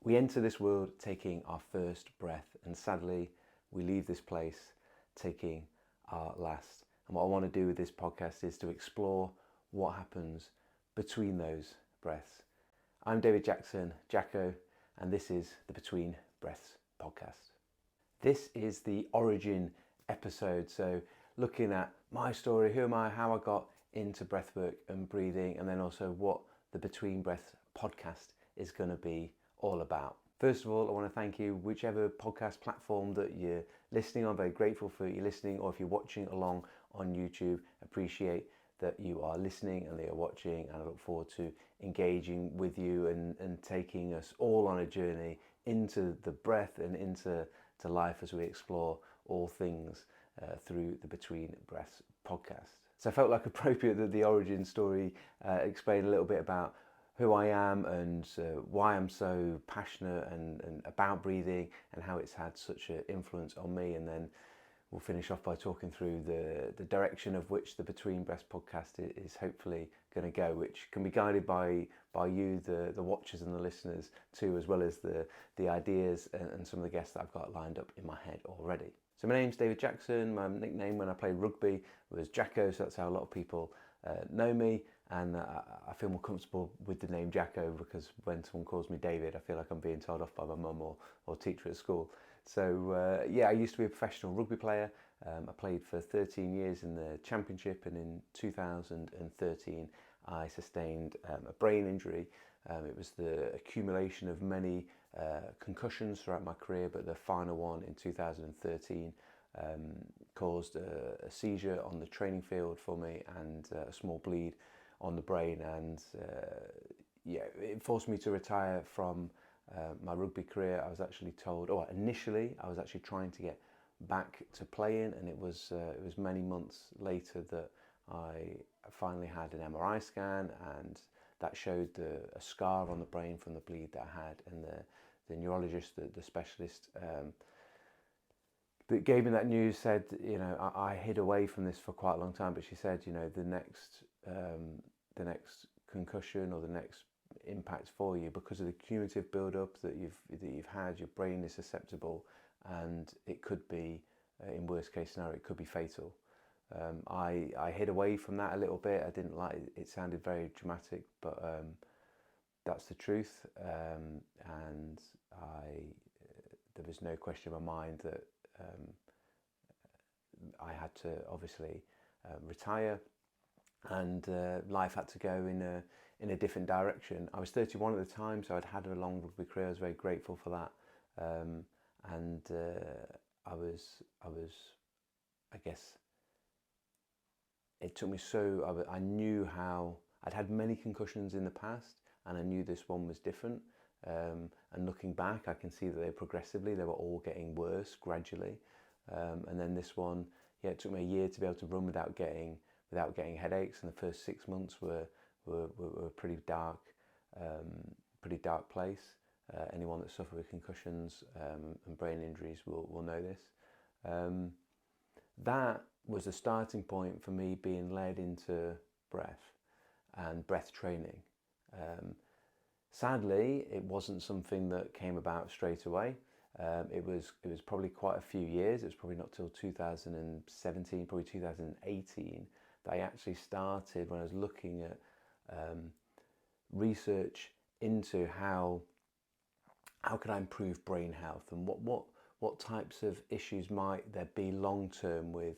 We enter this world taking our first breath, and sadly, we leave this place taking our last. And what I want to do with this podcast is to explore what happens between those breaths. I'm David Jackson, Jacko, and this is the Between Breaths podcast. This is the origin episode, so looking at my story, who am I, how I got into breathwork and breathing, and then also what the Between Breaths podcast is going to be all about. First of all, I want to thank you, whichever podcast platform that you're listening on. Very grateful for you listening, or if you're watching along on YouTube, appreciate that you are listening and that you're watching, and I look forward to engaging with you and taking us all on a journey into the breath and into life as we explore all things through the Between Breaths podcast. So I felt like appropriate that the origin story explained a little bit about who I am and why I'm so passionate and about breathing and how it's had such an influence on me. And then we'll finish off by talking through the direction of which the Between Breaths podcast is hopefully going to go, which can be guided by you, the watchers and the listeners too, as well as the ideas and some of the guests that I've got lined up in my head already. So my name's David Jackson. My nickname when I played rugby was Jacko, so that's how a lot of people know me. And I feel more comfortable with the name Jacko because when someone calls me David, I feel like I'm being told off by my mum or teacher at school. So I used to be a professional rugby player. I played for 13 years in the championship, and in 2013 I sustained a brain injury. It was the accumulation of many concussions throughout my career, but the final one in 2013 caused a seizure on the training field for me and a small bleed on the brain, and it forced me to retire from my rugby career. I was actually told, initially I was actually trying to get back to playing, and it was many months later that I finally had an MRI scan, and that showed a scar on the brain from the bleed that I had. And the neurologist, the specialist that gave me that news said, I hid away from this for quite a long time, but she said, the next concussion or the next impact for you, because of the cumulative build-up that you've had, your brain is susceptible, and it could be, in worst case scenario, it could be fatal. I hid away from that a little bit. I didn't like it. It sounded very dramatic, but that's the truth. And there was no question in my mind that I had to obviously retire, and life had to go in a different direction. I was 31 at the time, so I'd had a long rugby career. I was very grateful for that, and I was, I guess, it took me I knew how I'd had many concussions in the past, and I knew this one was different. And looking back, I can see that they were all getting worse gradually. And then this one, it took me a year to be able to run without getting headaches. And the first 6 months were a pretty dark place. Anyone that suffered with concussions and brain injuries will know this. That was the starting point for me being led into breath and breath training. Sadly, it wasn't something that came about straight away. It was probably quite a few years. It was probably not till 2017, probably 2018, that I actually started, when I was looking at research into how could I improve brain health, and what types of issues might there be long term with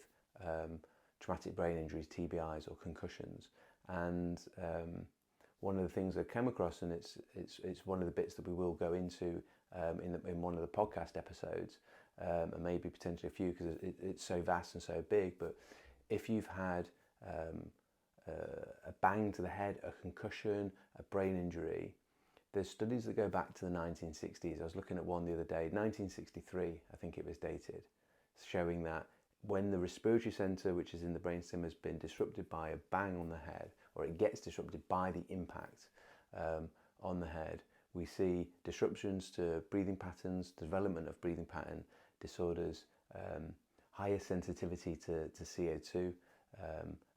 traumatic brain injuries, TBIs, or concussions. And one of the things I came across, and it's one of the bits that we will go into in one of the podcast episodes, and maybe potentially a few, because it's so vast and so big. But if you've had a bang to the head, a concussion, a brain injury, there's studies that go back to the 1960s. I was looking at one the other day, 1963, I think it was dated, showing that when the respiratory center, which is in the brainstem, has been disrupted by a bang on the head, or it gets disrupted by the impact on the head, we see disruptions to breathing patterns, development of breathing pattern disorders, higher sensitivity to CO2,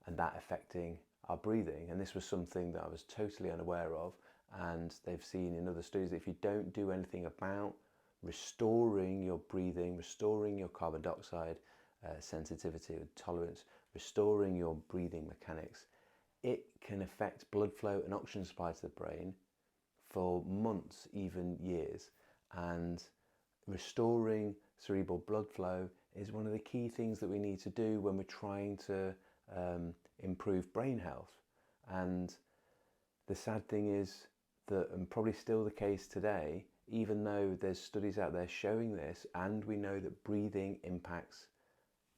and that affecting our breathing. And this was something that I was totally unaware of, And they've seen in other studies that if you don't do anything about restoring your breathing, restoring your carbon dioxide sensitivity or tolerance, restoring your breathing mechanics, it can affect blood flow and oxygen supply to the brain for months, even years. And restoring cerebral blood flow is one of the key things that we need to do when we're trying to improve brain health. And the sad thing is that, and probably still the case today, even though there's studies out there showing this, and we know that breathing impacts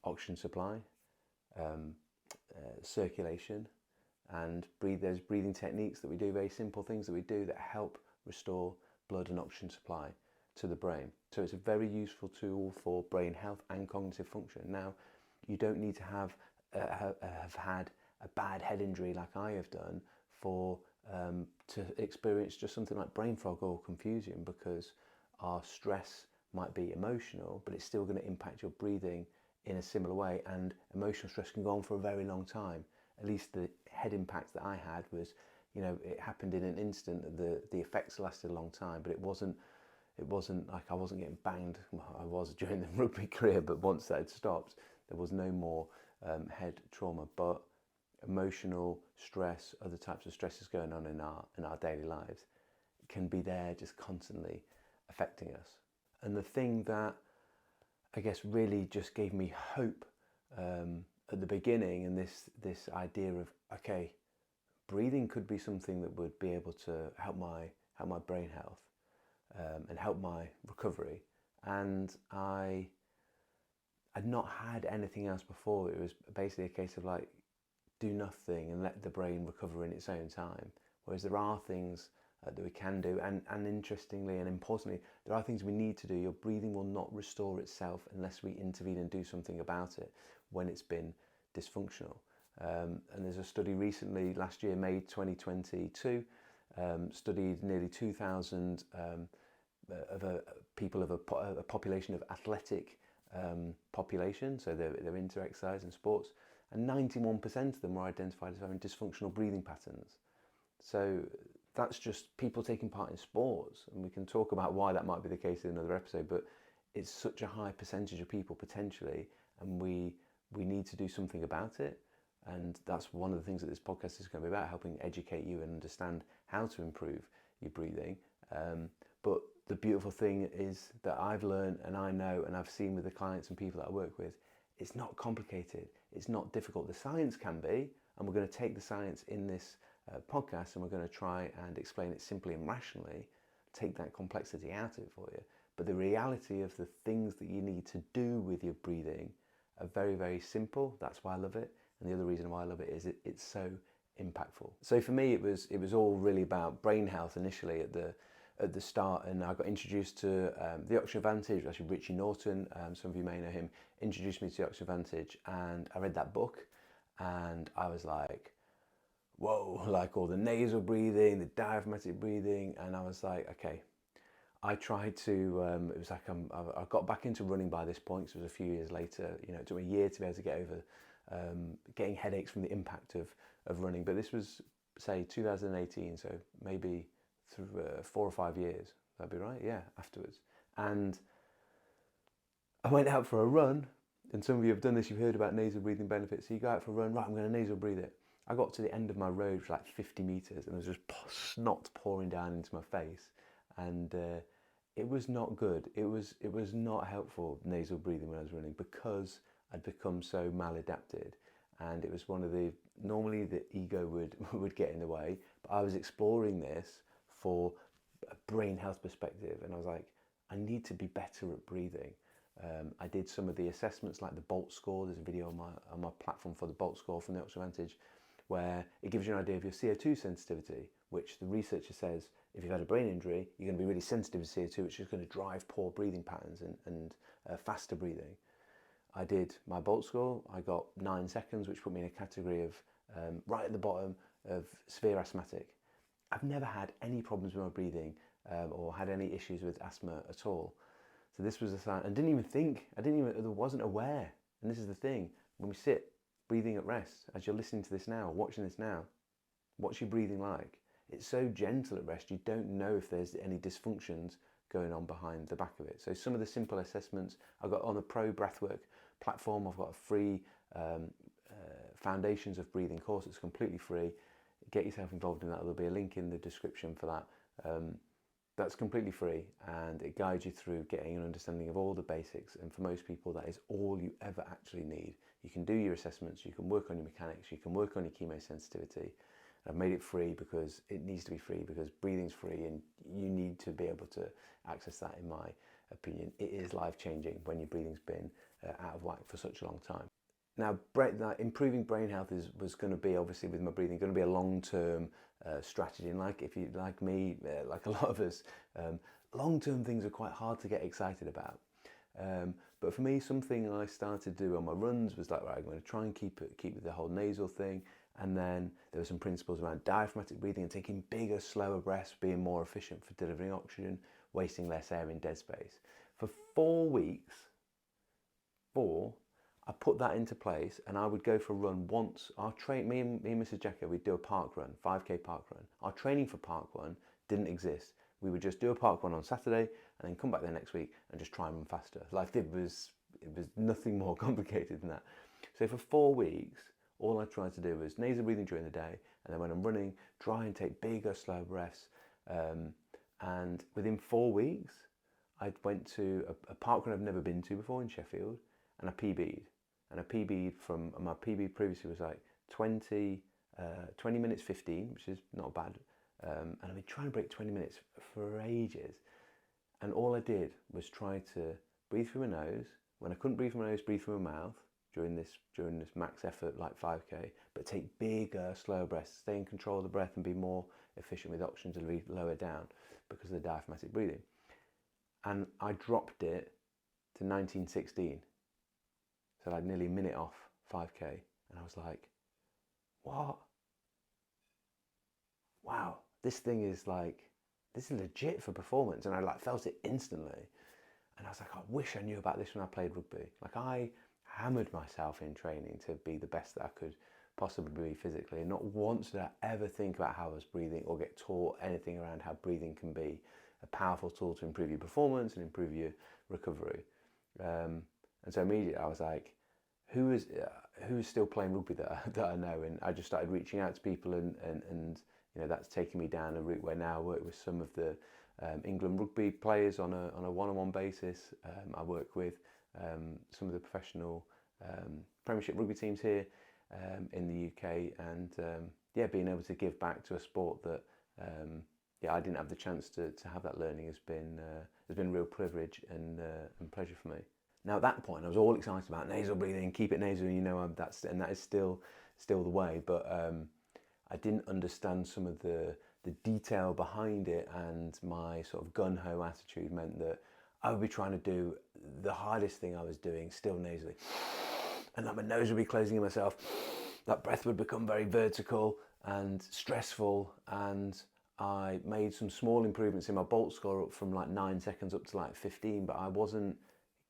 oxygen supply, circulation, and there's breathing techniques that we do, very simple things that we do that help restore blood and oxygen supply to the brain. So it's a very useful tool for brain health and cognitive function. Now, you don't need to have had a bad head injury like I have done to experience just something like brain fog or confusion, because our stress might be emotional, but it's still going to impact your breathing in a similar way, and emotional stress can go on for a very long time. At least the head impact that I had was, it happened in an instant. The effects lasted a long time, but it wasn't like I wasn't getting banged. Well, I was during the rugby career, but once that had stopped, there was no more head trauma. But emotional stress, other types of stresses going on in our daily lives can be there just constantly affecting us. And the thing that I guess really just gave me hope at the beginning, and this idea of, okay, breathing could be something that would be able to help my brain health and help my recovery. And I'd not had anything else before. It was basically a case of like, do nothing and let the brain recover in its own time. Whereas there are things that we can do, and interestingly and importantly, there are things we need to do. Your breathing will not restore itself unless we intervene and do something about it when it's been dysfunctional. And there's a study recently, last year, May 2022, studied nearly 2,000 people of a population of athletic population, so they're into exercise and sports, and 91% of them were identified as having dysfunctional breathing patterns. So that's just people taking part in sports, and we can talk about why that might be the case in another episode, but it's such a high percentage of people potentially, and we need to do something about it. And that's one of the things that this podcast is going to be about, helping educate you and understand how to improve your breathing. But the beautiful thing is that I've learned, and I know, and I've seen with the clients and people that I work with, it's not complicated, it's not difficult. The science can be, and we're going to take the science in this podcast, and we're going to try and explain it simply and rationally, take that complexity out of it for you. But the reality of the things that you need to do with your breathing are very, very simple. That's why I love it. And the other reason why I love it is it's so impactful. So for me, it was all really about brain health initially at the start, and I got introduced to the Oxygen Advantage. Actually, Richie Norton, some of you may know him, introduced me to the Oxygen Advantage, and I read that book, and I was like, whoa, like all the nasal breathing, the diaphragmatic breathing, and I was like, okay. I tried to, it was like I got back into running by this point, so it was a few years later. It took me a year to be able to get over getting headaches from the impact of running. But this was, say, 2018, so maybe through 4 or 5 years. That'd be right, yeah, afterwards. And I went out for a run, and some of you have done this, you've heard about nasal breathing benefits. So you go out for a run, right, I'm going to nasal breathe it. I got to the end of my road for like 50 meters, and there was just snot pouring down into my face. And it was not good. It was not helpful, nasal breathing, when I was running, because I'd become so maladapted. And it was one of normally the ego would get in the way, but I was exploring this for a brain health perspective, and I was like, I need to be better at breathing. I did some of the assessments like the BOLT score. There's a video on my platform for the BOLT score from the Oxygen Advantage, where it gives you an idea of your CO2 sensitivity, which the researcher says if you've had a brain injury, you're going to be really sensitive to CO2, which is going to drive poor breathing patterns and faster breathing. I did my BOLT score. I got 9 seconds, which put me in a category of right at the bottom of severe asthmatic. I've never had any problems with my breathing or had any issues with asthma at all. So this was a sign. I wasn't aware. And this is the thing, when we sit breathing at rest, as you're listening to this now, watching this now, what's your breathing like? it's so gentle at rest, you don't know if there's any dysfunctions going on behind the back of it. So some of the simple assessments I've got on the Pro Breathwork platform. I've got a free Foundations of Breathing course. It's completely free. Get yourself involved in that. There'll be a link in the description for that. That's completely free, and it guides you through getting an understanding of all the basics. And for most people, that is all you ever actually need. You can do your assessments, you can work on your mechanics, you can work on your chemosensitivity. I've made it free because it needs to be free, because breathing's free and you need to be able to access that, in my opinion. It is life-changing when your breathing's been out of whack for such a long time. Now, improving brain health was going to be, obviously with my breathing, going to be a long-term strategy. And like, if you like me, like a lot of us, long-term things are quite hard to get excited about. But for me, something I started to do on my runs was like, right, I'm going to try and keep with the whole nasal thing. And then there were some principles around diaphragmatic breathing and taking bigger, slower breaths, being more efficient for delivering oxygen, wasting less air in dead space. For 4 weeks, I put that into place, and I would go for a run once. Me and Mrs. Jacko, we'd do a park run, 5K park run. Our training for park run didn't exist. We would just do a park run on Saturday and then come back there next week and just try and run faster. Like, it was nothing more complicated than that. So for 4 weeks, all I tried to do was nasal breathing during the day, and then when I'm running, try and take bigger, slow breaths. And within 4 weeks, I went to a park run I've never been to before in Sheffield, and I PB'd. And I PB'd from, my PB previously was like 20 minutes 15, which is not bad. And I've been trying to break 20 minutes for ages. And all I did was try to breathe through my nose. When I couldn't breathe through my nose, breathe through my mouth during this max effort, like 5K, but take bigger, slower breaths, stay in control of the breath and be more efficient with oxygen delivery lower down because of the diaphragmatic breathing. And I dropped it to 1916. So like nearly a minute off 5K. And I was like, what? Wow, this thing is like, this is legit for performance. And I like felt it instantly. And I was like, I wish I knew about this when I played rugby. Like, I hammered myself in training to be the best that I could possibly be physically. And not once did I ever think about how I was breathing or get taught anything around how breathing can be a powerful tool to improve your performance and improve your recovery. And so immediately I was like, who's still playing rugby that I know? And I just started reaching out to people, and you know, that's taken me down a route where now I work with some of the England rugby players on a one-on-one basis. I work with some of the professional Premiership rugby teams here in the UK, and yeah, being able to give back to a sport that I didn't have the chance to have that learning has been a real privilege and pleasure for me. Now at that point, I was all excited about nasal breathing, keep it nasal, you know, that is still the way. But I didn't understand some of the detail behind it, and my sort of gun-ho attitude meant that I would be trying to do the hardest thing I was doing still nasally, and like my nose would be closing in myself. That breath would become very vertical and stressful, and I made some small improvements in my Bolt score, up from like 9 seconds up to like 15, but I wasn't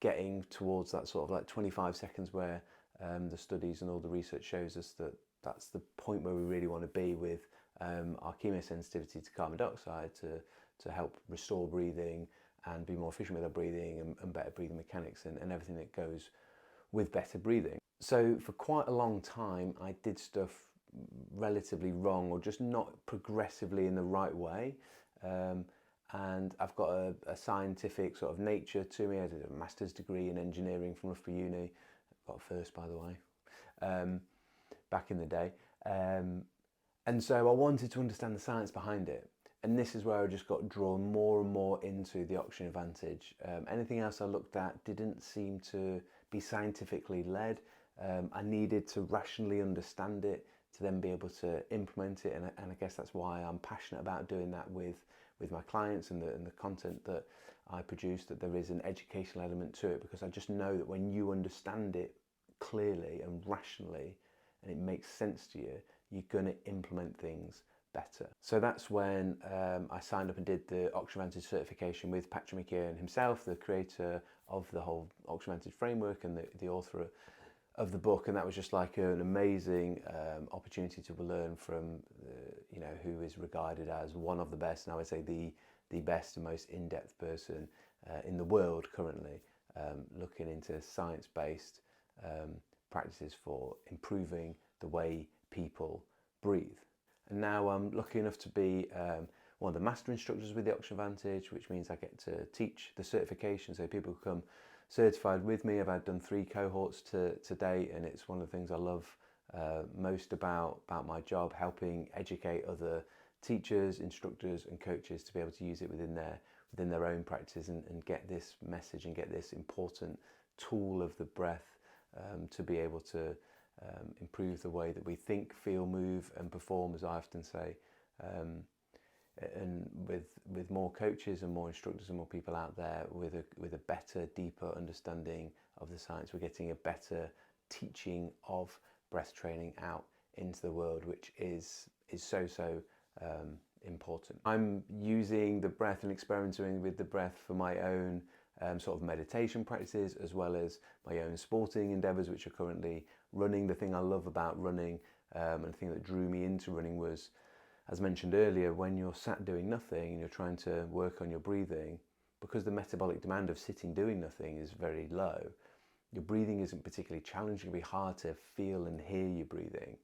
getting towards that sort of like 25 seconds where the studies and all the research shows us that that's the point where we really want to be with our chemosensitivity to carbon dioxide to help restore breathing and be more efficient with our breathing and better breathing mechanics and everything that goes with better breathing. So for quite a long time, I did stuff relatively wrong, or just not progressively in the right way. And I've got a scientific sort of nature to me. I did a master's degree in engineering from Loughborough Uni. Got first, by the way, back in the day. And so I wanted to understand the science behind it. And this is where I just got drawn more and more into the oxygen advantage. Anything else I looked at didn't seem to be scientifically led. I needed to rationally understand it to then be able to implement it. And I guess that's why I'm passionate about doing that with my clients and the content that I produce, that there is an educational element to it, because I just know that when you understand it clearly and rationally and it makes sense to you, you're going to implement things better. So that's when I signed up and did the Oxygen Advantage certification with Patrick McKeown himself, the creator of the whole Oxygen Advantage framework and the author of the book, and that was just like an amazing opportunity to learn from who is regarded as one of the best, and I would say the best and most in-depth person in the world currently, looking into science-based practices for improving the way people breathe. And now I'm lucky enough to be one of the master instructors with the Oxygen Advantage, which means I get to teach the certification, so people come certified with me. I've done 3 cohorts to date, and it's one of the things I love most about my job, helping educate other teachers, instructors and coaches to be able to use it within their own practice, and get this message and get this important tool of the breath to be able to improve the way that we think, feel, move and perform, as I often say. And with more coaches and more instructors and more people out there with a better, deeper understanding of the science, we're getting a better teaching of breath training out into the world, which is so important. I'm using the breath and experimenting with the breath for my own sort of meditation practices, as well as my own sporting endeavours, which are currently running. The thing I love about running, and the thing that drew me into running was, as mentioned earlier, when you're sat doing nothing and you're trying to work on your breathing, because the metabolic demand of sitting doing nothing is very low, your breathing isn't particularly challenging. It can be hard to feel and hear your breathing.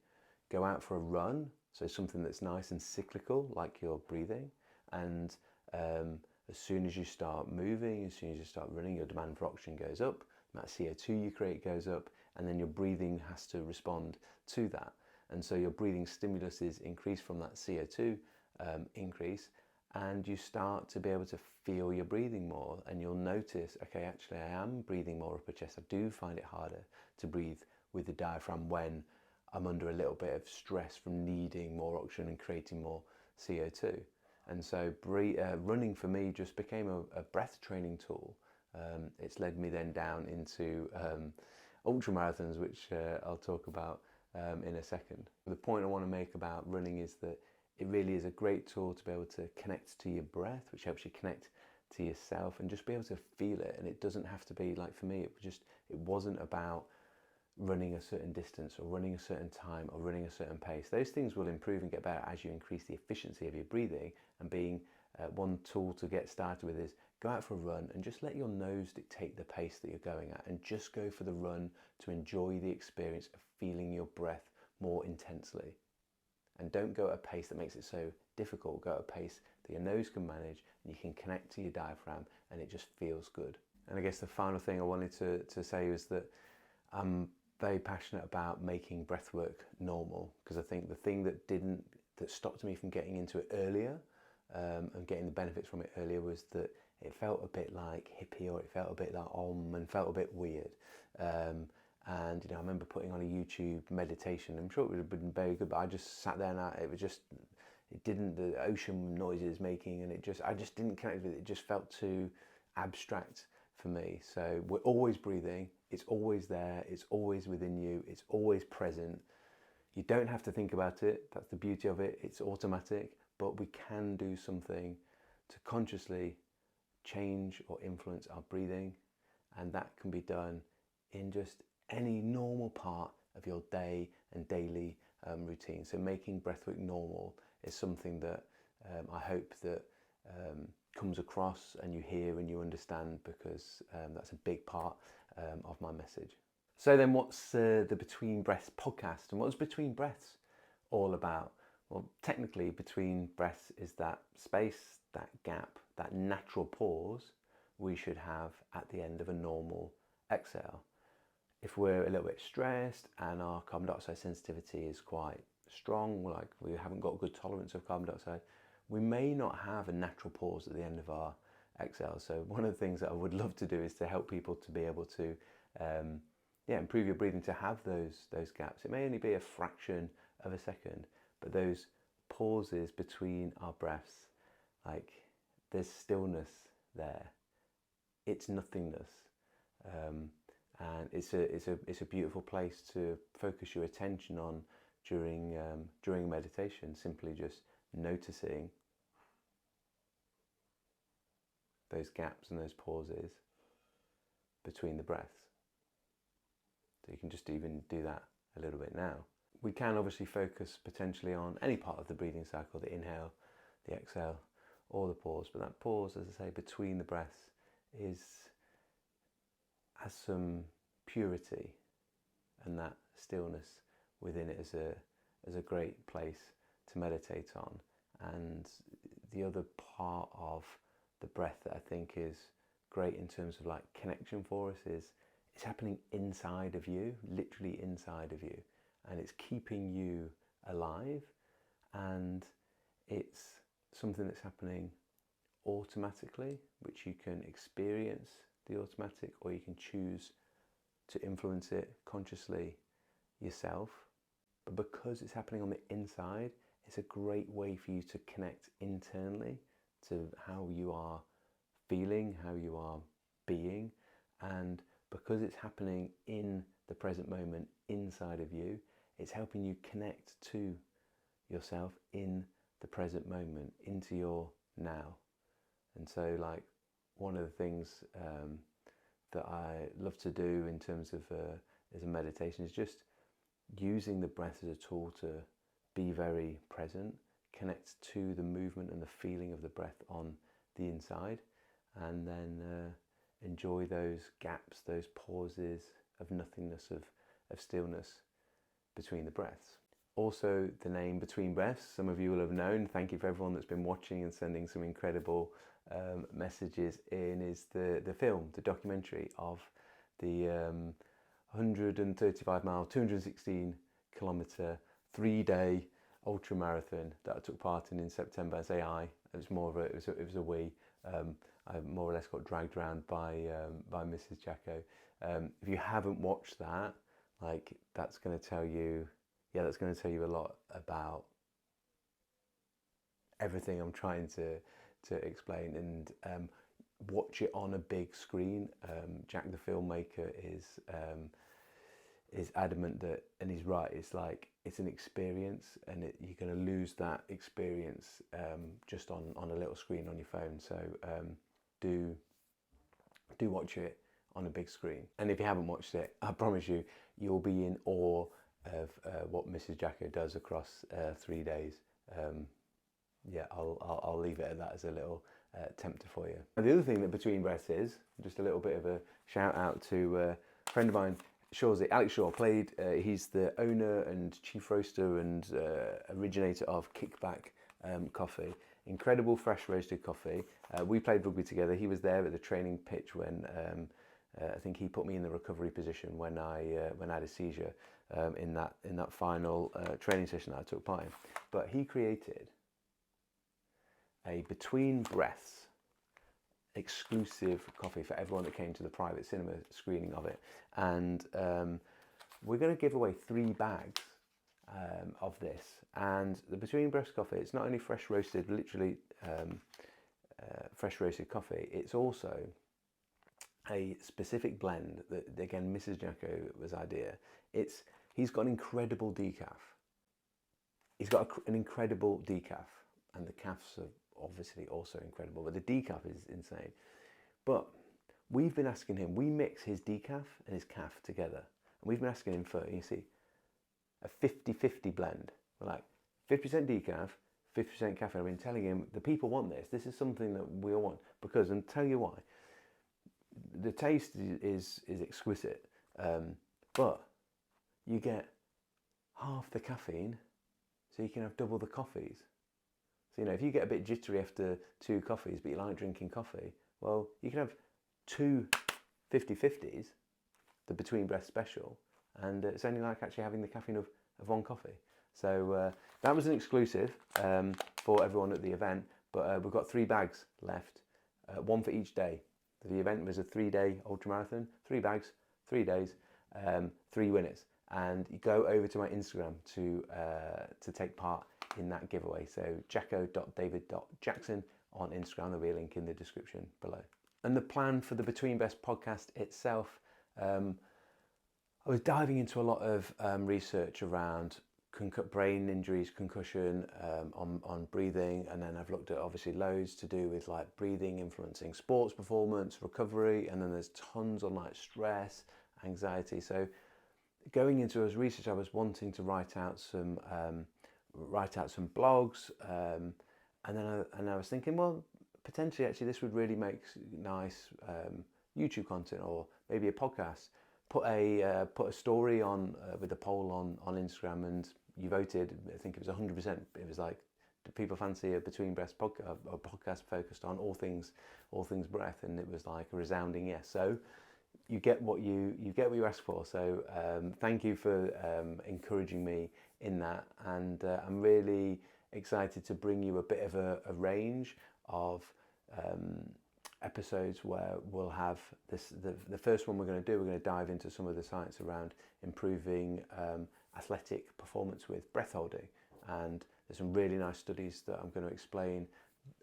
Go out for a run, so something that's nice and cyclical, like your breathing, and as soon as you start moving, as soon as you start running, your demand for oxygen goes up, the amount of CO2 you create goes up, and then your breathing has to respond to that. And so your breathing stimulus is increased from that CO2 increase, and you start to be able to feel your breathing more, and you'll notice, okay, actually I am breathing more upper chest. I do find it harder to breathe with the diaphragm when I'm under a little bit of stress from needing more oxygen and creating more CO2. And so running for me just became a breath training tool. It's led me then down into ultra marathons, which I'll talk about in a second. The point I want to make about running is that it really is a great tool to be able to connect to your breath, which helps you connect to yourself and just be able to feel it. And it doesn't have to be, like for me, it wasn't about running a certain distance or running a certain time or running a certain pace. Those things will improve and get better as you increase the efficiency of your breathing. And being one tool to get started with is go out for a run and just let your nose dictate the pace that you're going at, and just go for the run to enjoy the experience of feeling your breath more intensely. And don't go at a pace that makes it so difficult. Go at a pace that your nose can manage and you can connect to your diaphragm, and it just feels good. And I guess the final thing I wanted to say was that I'm very passionate about making breathwork normal, because I think the thing that stopped me from getting into it earlier and getting the benefits from it earlier was that it felt a bit like hippie, or it felt a bit like and felt a bit weird. And I remember putting on a YouTube meditation. I'm sure it would have been very good, but I just sat there and the ocean noises making, and I just didn't connect with it. It just felt too abstract for me. So we're always breathing. It's always there. It's always within you. It's always present. You don't have to think about it. That's the beauty of it. It's automatic, but we can do something to consciously change or influence our breathing, and that can be done in just any normal part of your day and daily routine. So making breathwork normal is something that I hope that comes across and you hear and you understand, because that's a big part of my message. So then what's the Between Breaths podcast, and what's Between Breaths all about? Well, technically Between Breaths is that space, that gap, that natural pause we should have at the end of a normal exhale. If we're a little bit stressed and our carbon dioxide sensitivity is quite strong, like we haven't got good tolerance of carbon dioxide, we may not have a natural pause at the end of our exhale. So one of the things that I would love to do is to help people to be able to improve your breathing, to have those gaps. It may only be a fraction of a second, but those pauses between our breaths, like there's stillness there. It's nothingness. And it's a beautiful place to focus your attention on during meditation. Simply just noticing those gaps and those pauses between the breaths. So you can just even do that a little bit now. We can obviously focus potentially on any part of the breathing cycle, the inhale, the exhale, or the pause. But that pause, as I say, between the breaths has some purity and that stillness within it as a great place to meditate on. And the other part of the breath that I think is great in terms of like connection for us is it's happening inside of you, literally inside of you, and it's keeping you alive, and it's something that's happening automatically, which you can experience the automatic, or you can choose to influence it consciously yourself. But because it's happening on the inside, it's a great way for you to connect internally to how you are feeling, how you are being. And because it's happening in the present moment inside of you, it's helping you connect to yourself in the present moment, into your now. And so like one of the things that I love to do in terms of as a meditation is just using the breath as a tool to be very present, connect to the movement and the feeling of the breath on the inside, and then enjoy those gaps, those pauses of nothingness, of stillness between the breaths. Also, the name Between Breaths, some of you will have known. Thank you for everyone that's been watching and sending some incredible messages in, is the film, the documentary of the 135 mile, 216 kilometre, 3-day ultra marathon that I took part in September. I say I, it was more of a, it was a we. I more or less got dragged around by Mrs. Jacko. If you haven't watched that, like that's going to tell you, that's going to tell you a lot about everything I'm trying to explain, and watch it on a big screen. Jack, the filmmaker, is adamant that, and he's right, it's like it's an experience, and you're going to lose that experience just on a little screen on your phone. So do watch it on a big screen. And if you haven't watched it, I promise you, you'll be in awe of what Mrs. Jacko does across 3 days. I'll leave it at that as a little tempter for you. And the other thing that Between Breaths is, just a little bit of a shout out to a friend of mine, Shawsey, Alex Shaw, played, he's the owner and chief roaster and originator of Kickback Coffee. Incredible fresh roasted coffee. We played rugby together. He was there at the training pitch when I think he put me in the recovery position when I had a seizure in that final training session that I took part in. But he created a Between Breaths exclusive coffee for everyone that came to the private cinema screening of it, and we're going to give away 3 bags of this. And the Between Breaths coffee, it's not only fresh roasted, literally fresh roasted coffee, it's also a specific blend that, again, Mrs. Jacko was idea. He's got an incredible decaf. He's got an incredible decaf, and the cafs are obviously also incredible, but the decaf is insane. But we've been asking him, we mix his decaf and his caf together, and we've been asking him for, you see, a 50-50 blend. We're like 50% decaf, 50% caffeine. I've been telling him, the people want this. This is something that we all want, because, and tell you why, the taste is exquisite, but you get half the caffeine, so you can have double the coffees. So, you know, if you get a bit jittery after 2 coffees, but you like drinking coffee, well, you can have 2 50-50s, the Between Breaths special, and it's only like actually having the caffeine of 1 coffee. So that was an exclusive for everyone at the event, but we've got 3 bags left, 1 for each day. The event was a 3-day ultramarathon, 3 bags, 3 days, 3 winners. And you go over to my Instagram to take part in that giveaway. So jacko.david.jackson on Instagram. There'll be a link in the description below. And the plan for the Between Breaths podcast itself, I was diving into a lot of research around brain injuries, concussion, on breathing, and then I've looked at obviously loads to do with like breathing influencing sports performance, recovery, and then there's tons on like stress, anxiety. So going into as research, I was wanting to write out some blogs, and I was thinking, well, potentially actually this would really make nice YouTube content, or maybe a podcast. Put a story on with a poll on Instagram, and you voted. I think it was 100%. It was like, do people fancy a between breaths podcast, a podcast focused on all things breath? And it was like a resounding yes. So you get what you ask for. So thank you for encouraging me in that, and I'm really excited to bring you a bit of a range of episodes where we'll have this. The first one we're going to dive into some of the science around improving athletic performance with breath holding, and there's some really nice studies that I'm going to explain.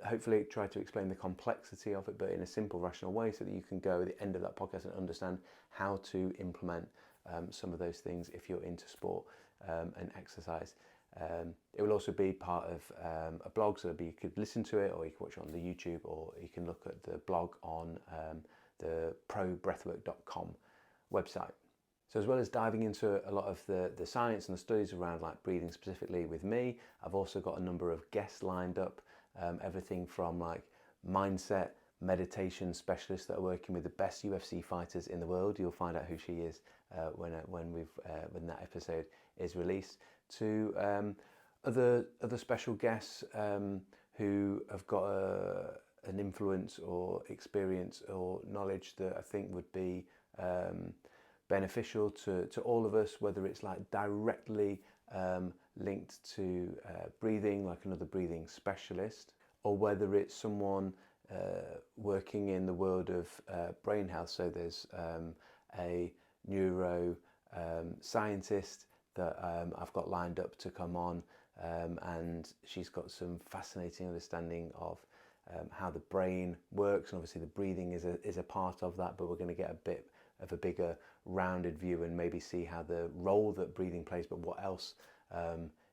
Hopefully try to explain the complexity of it, but in a simple, rational way, so that you can go at the end of that podcast and understand how to implement some of those things if you're into sport and exercise. It will also be part of a blog, so you could listen to it, or you can watch it on the YouTube, or you can look at the blog on the probreathwork.com website. So as well as diving into a lot of the science and the studies around like breathing specifically with me, I've also got a number of guests lined up, everything from like mindset, meditation specialists that are working with the best UFC fighters in the world. You'll find out who she is when that episode is released, to other special guests who have got an influence or experience or knowledge that I think would be beneficial to all of us, whether it's like directly linked to breathing, like another breathing specialist, or whether it's someone working in the world of brain health. So there's a neuro scientist that I've got lined up to come on, and she's got some fascinating understanding of how the brain works, and obviously the breathing is a part of that, but we're going to get a bit of a bigger rounded view and maybe see how the role that breathing plays, but what else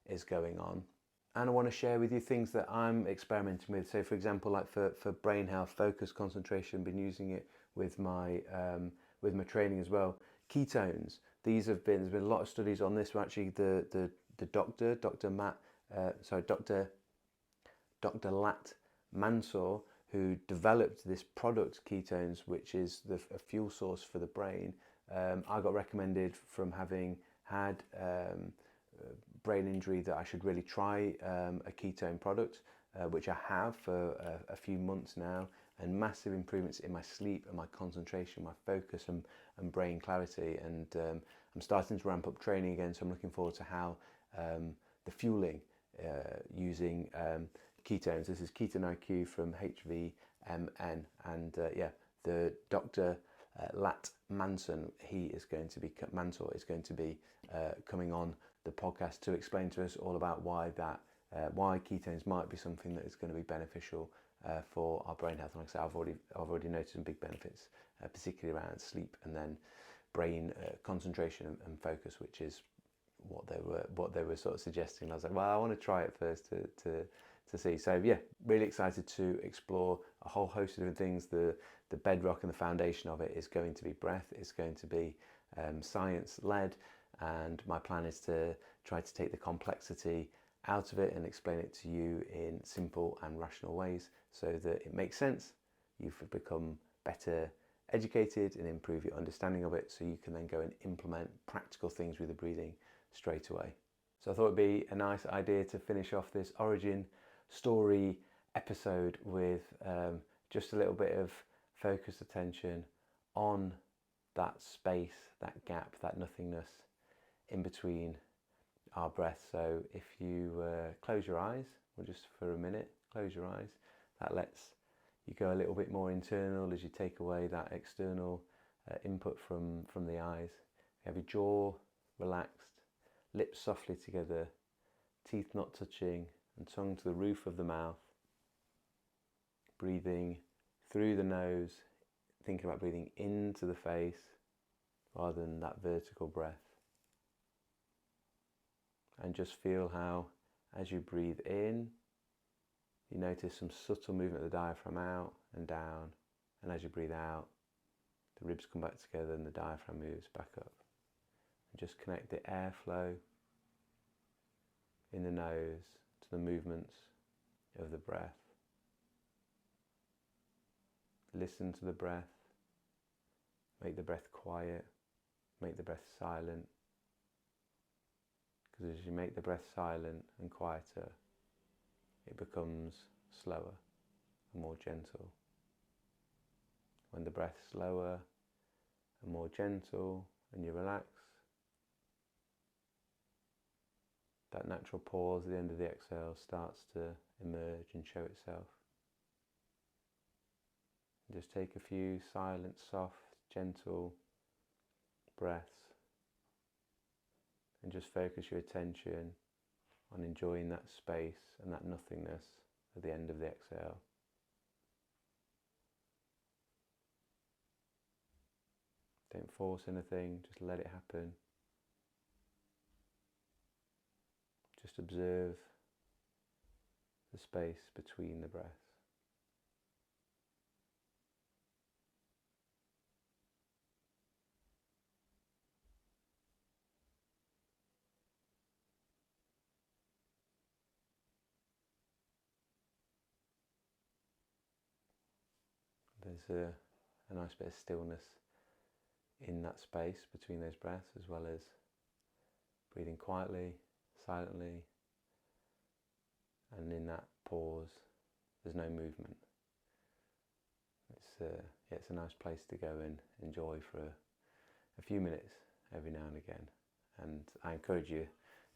is going on. And I want to share with you things that I'm experimenting with. So for example, like for brain health, focus, concentration, been using it with my training as well. Ketones, there's been a lot of studies on this. Actually, the doctor, Dr. Lat Mansour, who developed this product, ketones, which is a fuel source for the brain. I got recommended from having had brain injury that I should really try a ketone product, which I have for a few months now, and massive improvements in my sleep and my concentration, my focus and brain clarity. And I'm starting to ramp up training again, so I'm looking forward to how the fueling using ketones. This is Ketone IQ from HVMN, and the Dr. Lat Mansour, Mansour is going to be coming on the podcast to explain to us all about why ketones might be something that is going to be beneficial for our brain health. And like I said, I've already noticed some big benefits, particularly around sleep and then brain concentration and focus, which is what they were sort of suggesting. I was like, well, I want to try it first to see. So yeah, really excited to explore a whole host of different things. The bedrock and the foundation of it is going to be breath. It's going to be science led, and my plan is to try to take the complexity out of it and explain it to you in simple and rational ways, so that it makes sense. You've become better educated and improve your understanding of it, so you can then go and implement practical things with the breathing straight away. So I thought it'd be a nice idea to finish off this origin story episode with just a little bit of focused attention on that space, that gap, that nothingness in between our breath. So if you close your eyes, or just for a minute, close your eyes, that lets you go a little bit more internal as you take away that external input from the eyes. You have your jaw relaxed, lips softly together, teeth not touching, and tongue to the roof of the mouth. Breathing through the nose, thinking about breathing into the face rather than that vertical breath. And just feel how, as you breathe in, you notice some subtle movement of the diaphragm out and down, and as you breathe out, the ribs come back together and the diaphragm moves back up. Just connect the airflow in the nose to the movements of the breath. Listen to the breath. Make the breath quiet. Make the breath silent. Because as you make the breath silent and quieter, it becomes slower and more gentle. When the breath's slower and more gentle and you relax, that natural pause at the end of the exhale starts to emerge and show itself. Just take a few silent, soft, gentle breaths and just focus your attention on enjoying that space and that nothingness at the end of the exhale. Don't force anything, just let it happen. Just observe the space between the breaths. There's a nice bit of stillness in that space between those breaths, as well as breathing quietly, silently, and in that pause there's no movement. It's a nice place to go and enjoy for a few minutes every now and again, and I encourage you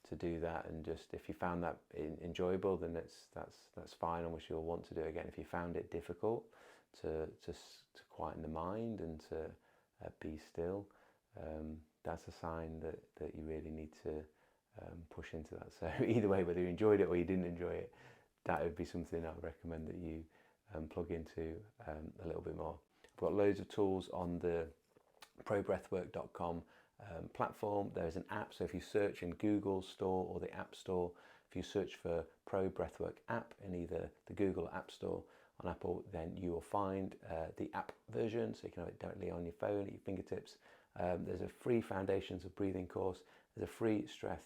to do that. And just if you found that enjoyable, then that's fine. I wish you'll want to do it again. If you found it difficult to quieten the mind and to be still, that's a sign that you really need to push into that. So either way, whether you enjoyed it or you didn't enjoy it, that would be something I would recommend that you plug into a little bit more. I've got loads of tools on the probreathwork.com platform. There's an app, so if you search in Google Store or the App Store, if you search for Pro Breathwork app in either the Google App Store on Apple, then you will find the app version, so you can have it directly on your phone at your fingertips. There's a free Foundations of Breathing course. There's a free stress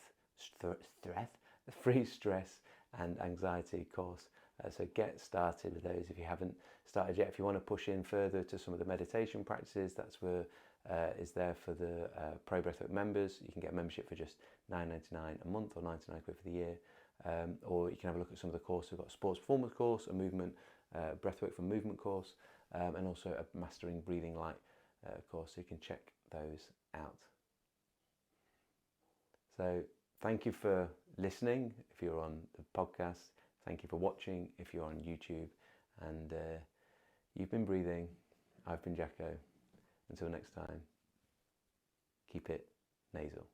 and anxiety course. So get started with those if you haven't started yet. If you want to push in further to some of the meditation practices, that's where is there for the Pro Breathwork members. You can get a membership for just $9.99 a month or 99 quid for the year. Or you can have a look at some of the courses. We've got a sports performance course, a movement breathwork for movement course, and also a mastering breathing light course, so you can check those out. So thank you for listening if you're on the podcast. Thank you for watching if you're on YouTube. And you've been breathing. I've been Jacko. Until next time, keep it nasal.